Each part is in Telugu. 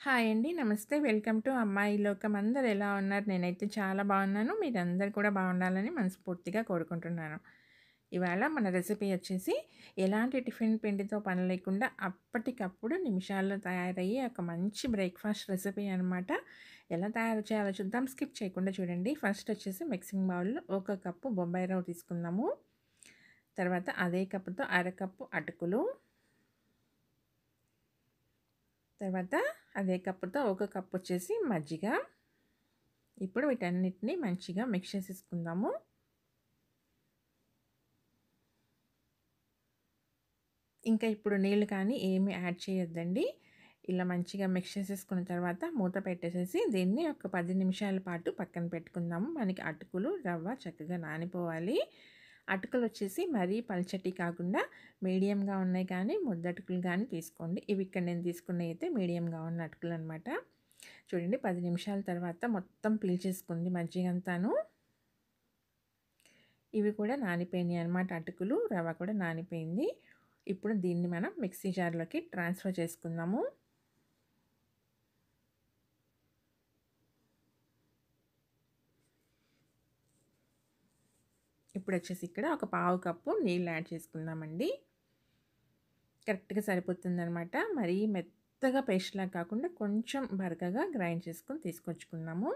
హాయ్ అండి. నమస్తే. వెల్కమ్ టు అమ్మాయి లోకం. అందరూ ఎలా ఉన్నారు? నేనైతే చాలా బాగున్నాను. మీరందరూ కూడా బాగుండాలని మనస్ఫూర్తిగా కోరుకుంటున్నాను. ఇవాళ మన రెసిపీ వచ్చేసి ఎలాంటి టిఫిన్ పిండితో పని లేకుండా అప్పటికప్పుడు నిమిషాల్లో తయారయ్యే ఒక మంచి బ్రేక్‌ఫాస్ట్ రెసిపీ అనమాట. ఎలా తయారు చేయాలో చూద్దాం. స్కిప్ చేయకుండా చూడండి. ఫస్ట్ వచ్చేసి మిక్సింగ్ బౌల్‌లో ఒక కప్పు బొంబాయి రవ్వ తీసుకుందాము. తర్వాత అదే కప్పుతో అరకప్పు అటుకులు, తర్వాత అదే కప్పుతో ఒక కప్ వచ్చేసి మజ్జిగ. ఇప్పుడు వీటన్నిటిని మంచిగా మిక్స్ చేసేసుకుందాము. ఇంకా ఇప్పుడు నీళ్ళు కానీ ఏమి యాడ్ చేయొద్దండి. ఇలా మంచిగా మిక్స్ చేసేసుకున్న తర్వాత మూత పెట్టేసేసి దీన్ని ఒక 10 నిమిషాల పాటు పక్కన పెట్టుకుందాము. మనకి అటుకులు, రవ్వ చక్కగా నానిపోవాలి. అటుకులు వచ్చేసి మరీ పల్చటి కాకుండా మీడియంగా ఉన్నాయి కానీ ముద్దటుకులు కానీ తీసుకోండి. ఇవి ఇక్కడ నేను తీసుకున్నవి అయితే మీడియంగా ఉన్న అటుకులు అనమాట. చూడండి 10 నిమిషాల తర్వాత మొత్తం పీల్చేసుకుంది మజ్జిగంతాను. ఇవి కూడా నానిపోయినాయి అనమాట. అటుకులు, రవ్వ కూడా నానిపోయింది. ఇప్పుడు దీన్ని మనం మిక్సీ జార్‌లోకి ట్రాన్స్‌ఫర్ చేసుకుందాము. ఇప్పుడొచ్చేసి ఇక్కడ ఒక పావు కప్పు నీళ్ళు యాడ్ చేసుకుందామండి. కరెక్ట్‌గా సరిపోతుందనమాట. మరీ మెత్తగా పేస్ట్‌లా కాకుండా కొంచెం బరకగా గ్రైండ్ చేసుకొని తీసుకొచ్చుకుందాము.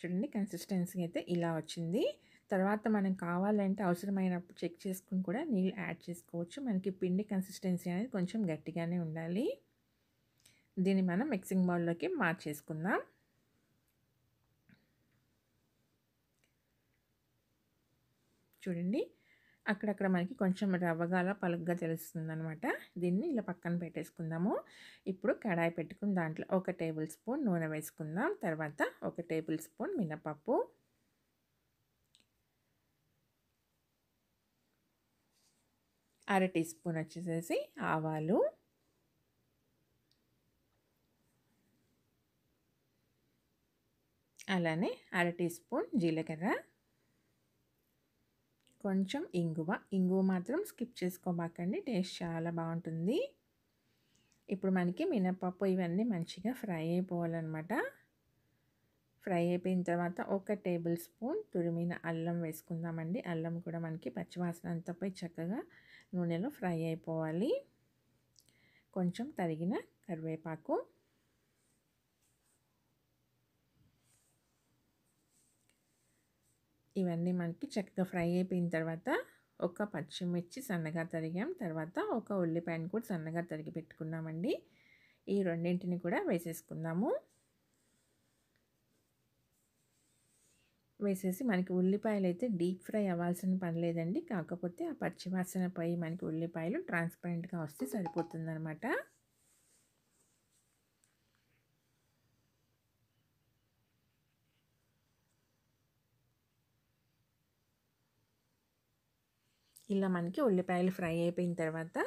చూడండి కన్సిస్టెన్సీ అయితే ఇలా వచ్చింది. తర్వాత మనం కావాలంటే అవసరమైనప్పుడు చెక్ చేసుకొని కూడా నీళ్ళు యాడ్ చేసుకోవచ్చు. మనకి పిండి కన్సిస్టెన్సీ అనేది కొంచెం గట్టిగానే ఉండాలి. దీన్ని మనం మిక్సింగ్ బౌల్‌లోకి మార్చేసుకుందాం. చూడండి అక్కడక్కడ మనకి కొంచెం రవ్వగాల పలుగ్గా తెలుస్తుందనమాట. దీన్ని ఇలా పక్కన పెట్టేసుకుందాము. ఇప్పుడు కడాయి పెట్టుకుని దాంట్లో ఒక టేబుల్ స్పూన్ నూనె వేసుకుందాం. తర్వాత ఒక టేబుల్ స్పూన్ మినపప్పు, అర టీ స్పూన్ వచ్చేసేసి ఆవాలు, అలానే అర టీ స్పూన్ జీలకర్ర, కొంచెం ఇంగువ మాత్రం స్కిప్ చేసుకోబాకండి. టేస్ట్ చాలా బాగుంటుంది. ఇప్పుడు మనకి మినపప్పు ఇవన్నీ మంచిగా ఫ్రై అయిపోవాలన్నమాట. ఫ్రై అయిపోయిన తర్వాత ఒక టేబుల్ స్పూన్ తురిమిన అల్లం వేసుకుందామండి. అల్లం కూడా మనకి పచ్చివాసన అంతా పోయి చక్కగా నూనెలో ఫ్రై అయిపోవాలి. కొంచెం తరిగిన కరివేపాకు, ఇవన్నీ మనకి చక్కగా ఫ్రై అయిపోయిన తర్వాత ఒక పచ్చిమిర్చి సన్నగా తరిగాం. తర్వాత ఒక ఉల్లిపాయను కూడా సన్నగా తరిగి పెట్టుకున్నామండి. ఈ రెండింటిని కూడా వేసేసుకుందాము. వేసేసి మనకి ఉల్లిపాయలు అయితే డీప్ ఫ్రై అవ్వాల్సిన పని లేదండి. కాకపోతే ఆ పచ్చివాసన పోయి మనకి ఉల్లిపాయలు ట్రాన్స్పరెంట్‌గా వస్తే సరిపోతుందనమాట. ఇలా మనకి ఉల్లిపాయలు ఫ్రై అయిపోయిన తర్వాత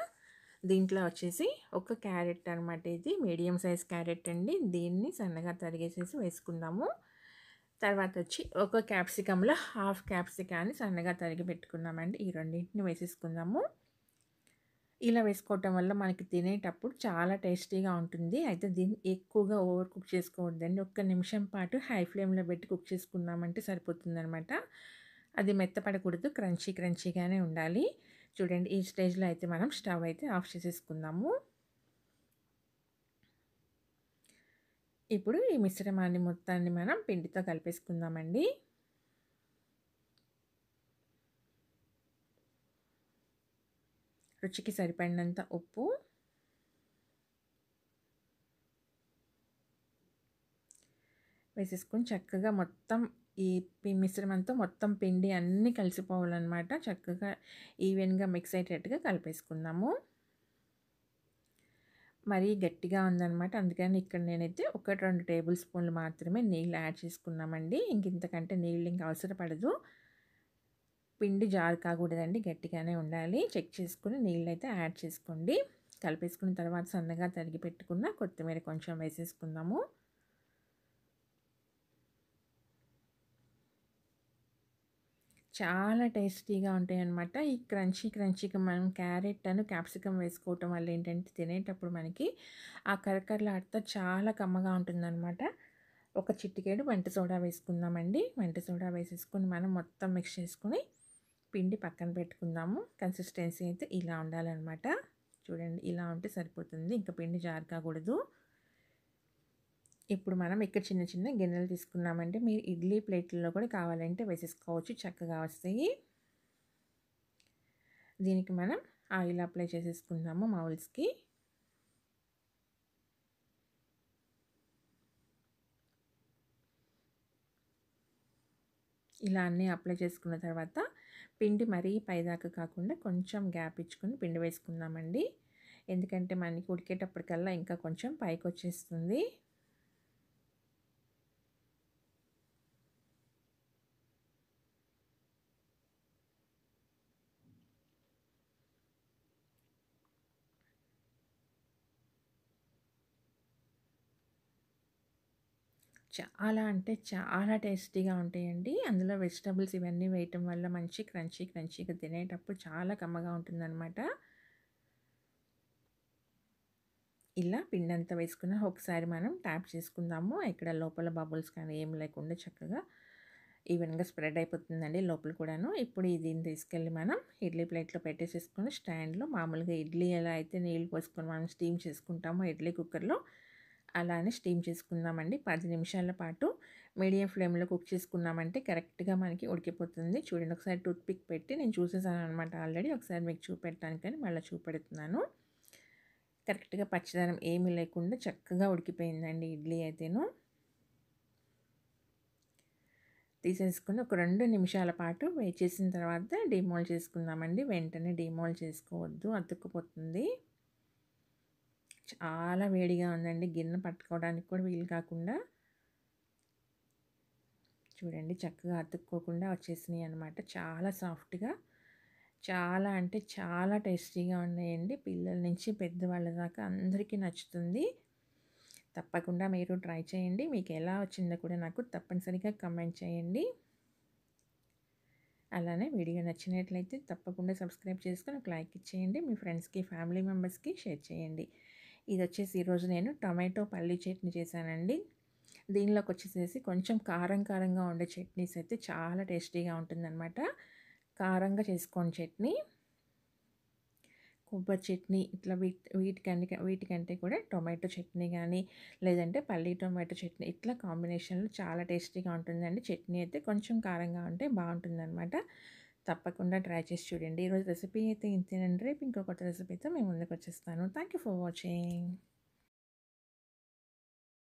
దీంట్లో వచ్చేసి ఒక క్యారెట్ అనమాట. ఇది మీడియం సైజ్ క్యారెట్ అండి. దీన్ని సన్నగా తరిగేసేసి వేసుకుందాము. తర్వాత వచ్చి ఒక క్యాప్సికంలో హాఫ్ క్యాప్సికాన్ని సన్నగా తరిగి పెట్టుకున్నామండి. ఈ రెండింటిని వేసేసుకుందాము. ఇలా వేసుకోవటం వల్ల మనకి తినేటప్పుడు చాలా టేస్టీగా ఉంటుంది. అయితే దీన్ని ఎక్కువగా ఓవర్ కుక్ చేసుకోవద్దండి. ఒక్క నిమిషం పాటు హై ఫ్లేమ్‌లో పెట్టి కుక్ చేసుకున్నామంటే సరిపోతుందనమాట. అది మెత్తపడకూడదు. క్రంచీగానే ఉండాలి. చూడండి ఈ స్టేజ్‌లో అయితే మనం స్టవ్ అయితే ఆఫ్ చేసేసుకుందాము. ఇప్పుడు ఈ మిశ్రమాన్ని మొత్తాన్ని మనం పిండితో కలిపేసుకుందామండి. రుచికి సరిపడినంత ఉప్పు, వేసేసుకొని చక్కగా మొత్తం ఈ మిశ్రమంతో మొత్తం పిండి అన్నీ కలిసిపోవాలన్నమాట. చక్కగా ఈవెన్‌గా మిక్స్ అయ్యేటట్టుగా కలిపేసుకుందాము. మరీ గట్టిగా ఉందనమాట. అందుకని ఇక్కడ నేనైతే 1, 2 టేబుల్ స్పూన్లు మాత్రమే నీళ్ళు యాడ్ చేసుకున్నామండి. ఇంతకంటే నీళ్ళు ఇంక అవసరం పడదు. పిండి జారు కాకూడదండి. గట్టిగానే ఉండాలి. చెక్ చేసుకొని నీళ్ళైతే యాడ్ చేసుకోండి. కలిపేసుకున్న తర్వాత సన్నగా తరిగి పెట్టుకున్న కొత్తిమీర కొంచెం వేసేసుకుందాము. చాలా టేస్టీగా ఉంటాయన్నమాట. ఈ క్రంచీగా మనం క్యారెట్ క్యాప్సికమ్ వేసుకోవటం వల్ల ఏంటంటే తినేటప్పుడు మనకి ఆ కరకరలాడుతా చాలా కమ్మగా ఉంటుందన్నమాట. ఒక చిటికెడు వంట సోడా వేసుకుందామండి. వంట సోడా వేసేసుకొని మనం మొత్తం మిక్స్ చేసుకొని పిండి పక్కన పెట్టుకుందాము. కన్సిస్టెన్సీ అయితే ఇలా ఉండాలన్నమాట. చూడండి ఇలా ఉంటే సరిపోతుంది. ఇంకా పిండి జారు కాకూడదు. ఇప్పుడు మనం ఇక్కడ చిన్న చిన్న గిన్నెలు తీసుకున్నామంటే మీరు ఇడ్లీ ప్లేట్లలో కూడా కావాలంటే వేసేసుకోవచ్చు, చక్కగా వస్తాయి. దీనికి మనం ఆయిల్ అప్లై చేసేసుకుందాము మౌల్స్కి. ఇలా అన్నీ అప్లై చేసుకున్న తర్వాత పిండి మరీ పైదాకా కాకుండా కొంచెం గ్యాప్ ఇచ్చుకొని పిండి వేసుకుందామండి. ఎందుకంటే మనకి ఉడికేటప్పటికల్లా ఇంకా కొంచెం పైకి వచ్చేస్తుంది. చాలా అంటే చాలా టేస్టీగా ఉంటాయండి. అందులో వెజిటబుల్స్ ఇవన్నీ వేయటం వల్ల మంచి క్రంచీగా తినేటప్పుడు చాలా కమ్మగా ఉంటుందన్నమాట. ఇలా పిండంతా వేసుకున్న ఒకసారి మనం ట్యాప్ చేసుకుందాము. ఇక్కడ లోపల బబుల్స్ కానీ ఏం లేకుండా చక్కగా ఈవెన్‌గా స్ప్రెడ్ అయిపోతుందండి లోపల కూడాను. ఇప్పుడు దీన్ని తీసుకెళ్ళి మనం ఇడ్లీ ప్లేట్‌లో పెట్టేసేసుకొని స్టాండ్‌లో మామూలుగా ఇడ్లీ ఎలా అయితే నీళ్ళు పోసుకొని మనం స్టీమ్ చేసుకుంటామో ఇడ్లీ కుక్కర్‌లో అలానే స్టీమ్ చేసుకుందామండి. 10 నిమిషాల పాటు మీడియం ఫ్లేమ్‌లో కుక్ చేసుకున్నామంటే కరెక్ట్‌గా మనకి ఉడికిపోతుంది. చూడండి ఒకసారి టూత్ పిక్ పెట్టి నేను చూసేసాననమాట ఆల్రెడీ. ఒకసారి మీకు చూపెట్టడానికని మళ్ళీ చూపెడుతున్నాను. కరెక్ట్‌గా పచ్చిదనం ఏమీ లేకుండా చక్కగా ఉడికిపోయిందండి ఇడ్లీ అయితేను. తీసేసుకొని ఒక 2 నిమిషాల పాటు వెయిట్ చేసిన తర్వాత డీమోల్డ్ చేసుకుందామండి. వెంటనే డీమోల్డ్ చేసుకోవద్దు, అతుక్కుపోతుంది. చాలా వేడిగా ఉందండి. గిన్నె పట్టుకోవడానికి కూడా వీలు కాకుండా. చూడండి చక్కగా అతుక్కోకుండా వచ్చేసినాయి అనమాట. చాలా సాఫ్ట్‌గా, చాలా అంటే చాలా టేస్టీగా ఉన్నాయండి. పిల్లల నుంచి పెద్దవాళ్ళ దాకా అందరికీ నచ్చుతుంది. తప్పకుండా మీరు ట్రై చేయండి. మీకు ఎలా వచ్చిందో కూడా నాకు తప్పనిసరిగా కామెంట్ చేయండి. అలానే వీడియో నచ్చినట్లయితే తప్పకుండా సబ్స్క్రైబ్ చేసుకొని ఒక లైక్ ఇచ్చేయండి. మీ ఫ్రెండ్స్‌కి, ఫ్యామిలీ మెంబర్స్‌కి షేర్ చేయండి. ఇది వచ్చేసి ఈరోజు నేను టొమాటో పల్లీ చట్నీ చేశానండి. దీనిలోకి వచ్చేసేసి కొంచెం కారంగా ఉండే చట్నీస్ అయితే చాలా టేస్టీగా ఉంటుందన్నమాట. కారంగా చేసుకోండి చట్నీ. కొబ్బరి చట్నీ ఇట్లా వీటికంటే కూడా టొమాటో చట్నీ కానీ లేదంటే పల్లీ టొమాటో చట్నీ ఇట్లా కాంబినేషన్లో చాలా టేస్టీగా ఉంటుందండి. చట్నీ అయితే కొంచెం కారంగా ఉంటే బాగుంటుందన్నమాట. తప్పకుండా ట్రై చేసి చూడండి. ఈరోజు రెసిపీ అయితే ఇంతేనండి. రేపు ఇంకో కొత్త రెసిపీతో మేము ముందుకు వచ్చేస్తాను. Thank you for watching.